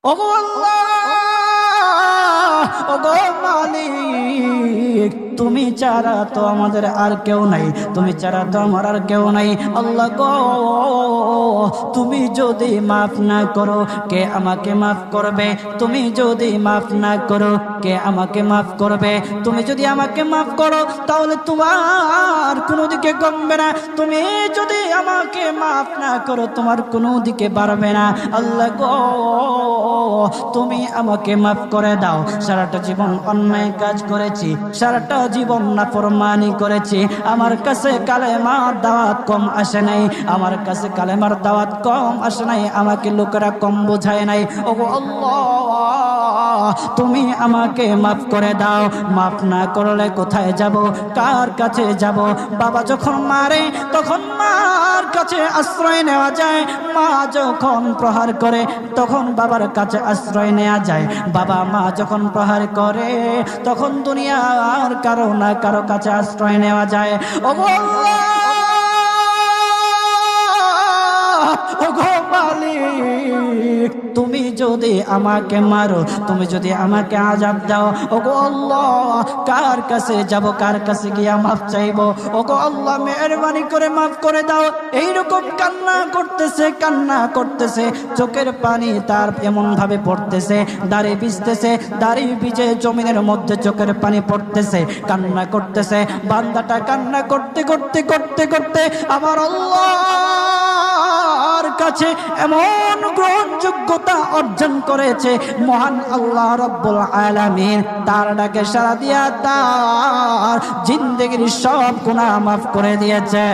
ওগো আল্লাহ, ওগো মালিক, তুমি ছাড়া তো আমাদের আর কেউ নাই, তুমি ছাড়া তো আমার আর কেউ নাই। আল্লাহ গো, তুমি যদি মাফ না করো কে আমাকে মাফ করবে? তুমি যদি মাফ না করো কে আমাকে মাফ করবে? তুমি যদি আমাকে মাফ করো তাহলে তোমার কোনো দিকে কমবে না, তুমি যদি আমাকে মাফ না করো তোমার কোনো দিকে বাড়বে না। আল্লাহ গো, তুমি আমাকে মাফ করে দাও। সারাটা জীবন অন্যায় কাজ করেছি, সারাটা জীবন নাফরমানি করেছি, আমার কাছে কালেমার দাওয়াত কম আসে নাই, আমার কাছে কালেমার দাওয়াত কম আসে নাই, আমাকে লোকেরা কম বোঝায় নাই। ওগো আল্লাহ, তুমি আমাকে মাফ করে দাও। মাফ না করলে কোথায় যাব, কার কাছে যাব? বাবা যখন মারে তখন মার কাছে আশ্রয় নেওয়া যায়, মা যখন প্রহার করে তখন বাবার কাছে আশ্রয় নেওয়া যায়, বাবা মা যখন প্রহার করে তখন দুনিয়ার কারো না কারো কাছে আশ্রয় নেওয়া যায়। ওগো আল্লাহ, ওগো মালিক, তুমি যদি আমাকে মারো, তুমি যদি আমাকে আযাব দাও, ওগো আল্লাহ, কার কাছে যাব, কার কাছে গিয়া মাফ চাইবো? ওগো আল্লাহ, মেহেরবানি করে মাফ করে দাও। এইরকম কান্না করতেছে, কান্না করতেছে, চোখের পানি তার এমন ভাবে পড়তেছে, দাড়ি ভিজতেছে, দাড়ি ভিজে জমিনের মধ্যে চোখের পানি পড়তেছে, কান্না করতেছে। বান্দাটা কান্না করতে করতে করতে করতে আমার আল্লাহর কাছে এমন গ্রহণযোগ্যতা অর্জন করেছে, মহান আল্লাহ রব্বুল আলামিন তার ডাকে সাড়া দিয়া তার জিন্দেগির সব গুনাহ মাফ করে দিয়েছে।